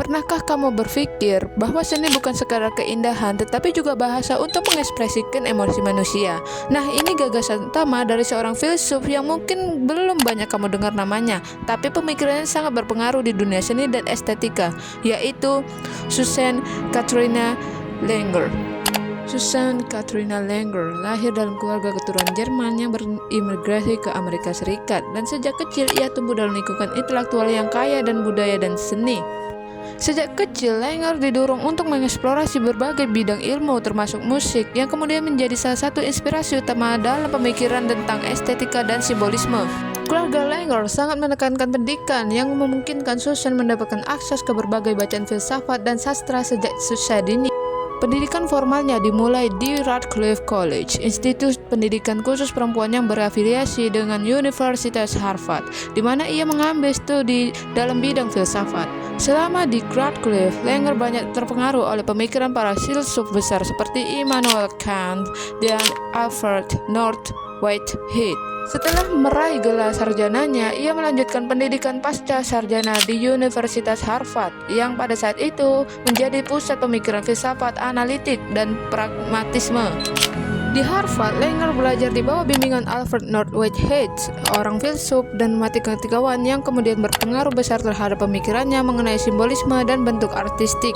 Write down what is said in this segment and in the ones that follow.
Pernahkah kamu berpikir bahwa seni bukan sekadar keindahan tetapi juga bahasa untuk mengekspresikan emosi manusia? Nah, ini gagasan utama dari seorang filsuf yang mungkin belum banyak kamu dengar namanya, tapi pemikirannya sangat berpengaruh di dunia seni dan estetika, yaitu Susan Katrina Langer. Susan Katrina Langer lahir dalam keluarga keturunan Jerman yang berimigrasi ke Amerika Serikat, dan sejak kecil ia tumbuh dalam lingkungan intelektual yang kaya dan budaya dan seni. Sejak kecil, Langer didorong untuk mengeksplorasi berbagai bidang ilmu termasuk musik, yang kemudian menjadi salah satu inspirasi utama dalam pemikiran tentang estetika dan simbolisme. Keluarga Langer sangat menekankan pendidikan yang memungkinkan Susan mendapatkan akses ke berbagai bacaan filsafat dan sastra sejak usia dini. Pendidikan formalnya dimulai di Radcliffe College, institut pendidikan khusus perempuan yang berafiliasi dengan Universitas Harvard, di mana ia mengambil studi dalam bidang filsafat. Selama di Radcliffe, Langer banyak terpengaruh oleh pemikiran para filsuf besar seperti Immanuel Kant dan Alfred North Whitehead. Setelah meraih gelar sarjananya, ia melanjutkan pendidikan pasca sarjana di Universitas Harvard, yang pada saat itu menjadi pusat pemikiran filsafat analitik dan pragmatisme. Di Harvard, Langer belajar di bawah bimbingan Alfred North Whitehead, orang filsuf dan matematikawan yang kemudian berpengaruh besar terhadap pemikirannya mengenai simbolisme dan bentuk artistik.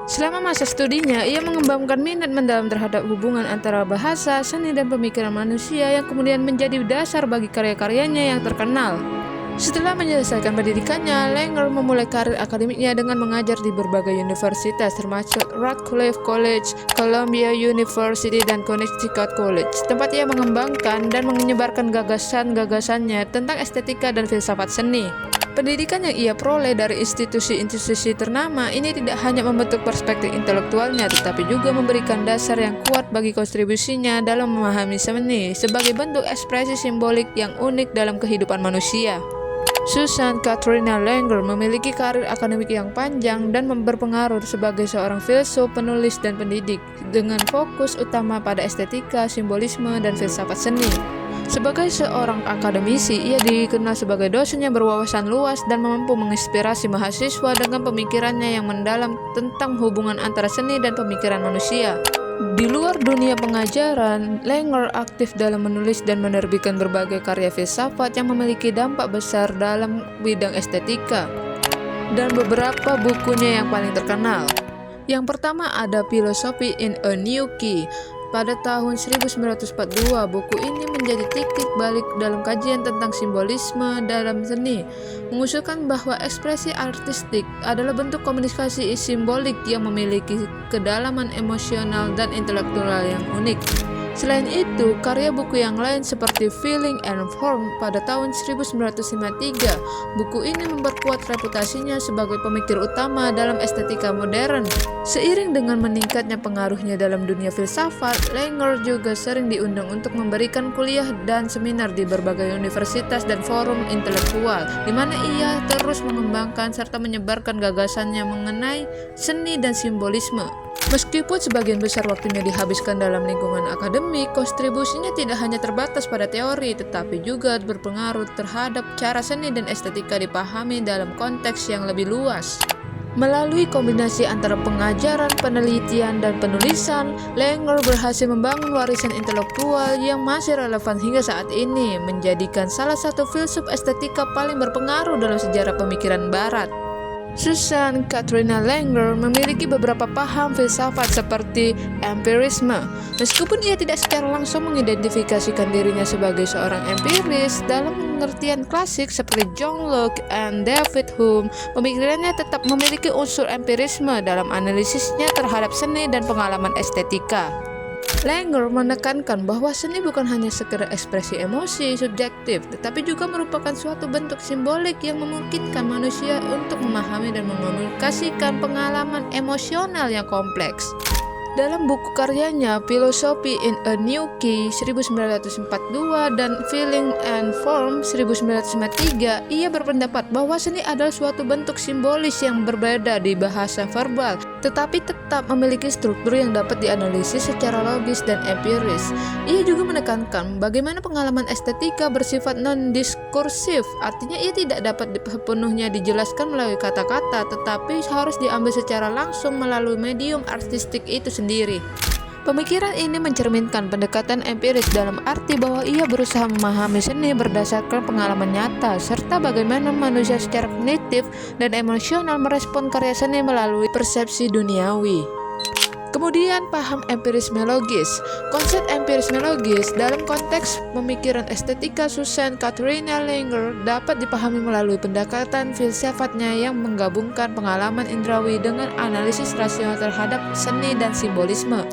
Selama masa studinya, ia mengembangkan minat mendalam terhadap hubungan antara bahasa, seni, dan pemikiran manusia yang kemudian menjadi dasar bagi karya-karyanya yang terkenal. Setelah menyelesaikan pendidikannya, Langer memulai karir akademiknya dengan mengajar di berbagai universitas termasuk Radcliffe College, Columbia University, dan Connecticut College, tempat ia mengembangkan dan menyebarkan gagasan-gagasannya tentang estetika dan filsafat seni. Pendidikan yang ia peroleh dari institusi-institusi ternama ini tidak hanya membentuk perspektif intelektualnya, tetapi juga memberikan dasar yang kuat bagi kontribusinya dalam memahami seni sebagai bentuk ekspresi simbolik yang unik dalam kehidupan manusia. Susan Katrina Langer memiliki karir akademik yang panjang dan berpengaruh sebagai seorang filsuf, penulis, dan pendidik, dengan fokus utama pada estetika, simbolisme, dan filsafat seni. Sebagai seorang akademisi, ia dikenal sebagai dosen yang berwawasan luas dan mampu menginspirasi mahasiswa dengan pemikirannya yang mendalam tentang hubungan antara seni dan pemikiran manusia. Di luar dunia pengajaran, Langer aktif dalam menulis dan menerbitkan berbagai karya filsafat yang memiliki dampak besar dalam bidang estetika. Dan beberapa bukunya yang paling terkenal. Yang pertama ada Philosophy in a New Key. Pada tahun 1942, buku ini menjadi titik balik dalam kajian tentang simbolisme dalam seni, mengusulkan bahwa ekspresi artistik adalah bentuk komunikasi simbolik yang memiliki kedalaman emosional dan intelektual yang unik. Selain itu, karya buku yang lain seperti Feeling and Form pada tahun 1953, buku ini memperkuat reputasinya sebagai pemikir utama dalam estetika modern. Seiring dengan meningkatnya pengaruhnya dalam dunia filsafat, Langer juga sering diundang untuk memberikan kuliah dan seminar di berbagai universitas dan forum intelektual, di mana ia terus mengembangkan serta menyebarkan gagasannya mengenai seni dan simbolisme. Meskipun sebagian besar waktunya dihabiskan dalam lingkungan akademik, kontribusinya tidak hanya terbatas pada teori, tetapi juga berpengaruh terhadap cara seni dan estetika dipahami dalam konteks yang lebih luas. Melalui kombinasi antara pengajaran, penelitian, dan penulisan, Langer berhasil membangun warisan intelektual yang masih relevan hingga saat ini, menjadikan salah satu filsuf estetika paling berpengaruh dalam sejarah pemikiran Barat. Susan Katrina Langer memiliki beberapa paham filsafat seperti empirisme. Meskipun ia tidak secara langsung mengidentifikasikan dirinya sebagai seorang empiris dalam pengertian klasik seperti John Locke dan David Hume, pemikirannya tetap memiliki unsur empirisme dalam analisisnya terhadap seni dan pengalaman estetika. Langer menekankan bahwa seni bukan hanya sekedar ekspresi emosi subjektif, tetapi juga merupakan suatu bentuk simbolik yang memungkinkan manusia untuk memahami dan mengomunikasikan pengalaman emosional yang kompleks. Dalam buku karyanya Philosophy in a New Key 1942 dan Feeling and Form 1993, ia berpendapat bahwa seni adalah suatu bentuk simbolis yang berbeda di bahasa verbal, tetapi tetap memiliki struktur yang dapat dianalisis secara logis dan empiris. Ia juga menekankan bagaimana pengalaman estetika bersifat non-diskursif, artinya ia tidak dapat sepenuhnya dijelaskan melalui kata-kata, tetapi harus diambil secara langsung melalui medium artistik itu sendiri. Pemikiran ini mencerminkan pendekatan empiris dalam arti bahwa ia berusaha memahami seni berdasarkan pengalaman nyata, serta bagaimana manusia secara kognitif dan emosional merespon karya seni melalui persepsi duniawi. Kemudian paham empirisme logis. Konsep empirisme logis dalam konteks pemikiran estetika Susan Katrina Langer dapat dipahami melalui pendekatan filsafatnya yang menggabungkan pengalaman indrawi dengan analisis rasional terhadap seni dan simbolisme.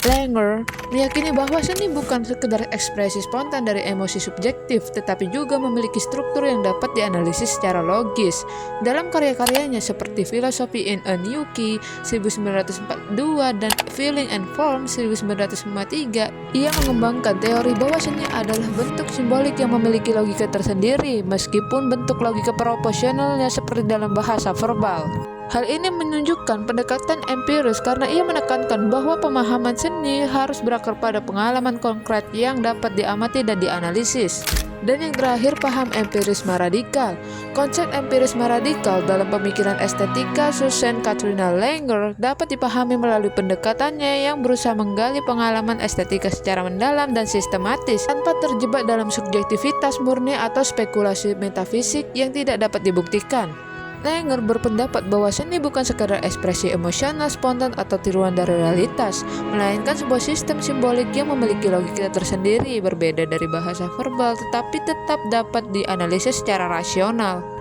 Langer meyakini bahwa seni bukan sekedar ekspresi spontan dari emosi subjektif, tetapi juga memiliki struktur yang dapat dianalisis secara logis. Dalam karya-karyanya seperti Philosophy in a New Key 1942 dan Feeling and Form 1953, ia mengembangkan teori bahwa seni adalah bentuk simbolik yang memiliki logika tersendiri, meskipun bentuk logika proporsionalnya seperti dalam bahasa verbal. Hal ini menunjukkan pendekatan empiris karena ia menekankan bahwa pemahaman seni harus berakar pada pengalaman konkret yang dapat diamati dan dianalisis. Dan yang terakhir, paham empirisme radikal. Konsep empirisme radikal dalam pemikiran estetika Susan Katrina Langer dapat dipahami melalui pendekatannya yang berusaha menggali pengalaman estetika secara mendalam dan sistematis tanpa terjebak dalam subjektivitas murni atau spekulasi metafisik yang tidak dapat dibuktikan. Langer berpendapat bahwa seni bukan sekadar ekspresi emosional spontan atau tiruan dari realitas, melainkan sebuah sistem simbolik yang memiliki logika tersendiri, berbeda dari bahasa verbal, tetapi tetap dapat dianalisis secara rasional.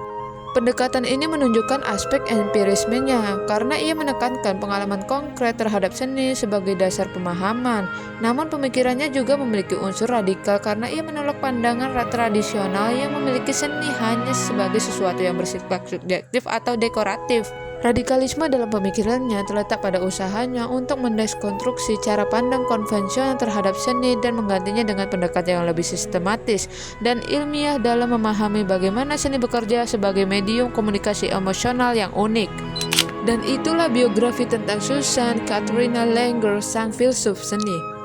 Pendekatan ini menunjukkan aspek empirismenya karena ia menekankan pengalaman konkret terhadap seni sebagai dasar pemahaman. Namun pemikirannya juga memiliki unsur radikal karena ia menolak pandangan tradisional yang memiliki seni hanya sebagai sesuatu yang bersifat subjektif atau dekoratif. Radikalisme dalam pemikirannya terletak pada usahanya untuk mendeskonstruksi cara pandang konvensional terhadap seni dan menggantinya dengan pendekatan yang lebih sistematis dan ilmiah dalam memahami bagaimana seni bekerja sebagai medium komunikasi emosional yang unik. Dan itulah biografi tentang Susan Katrina Langer, sang filsuf seni.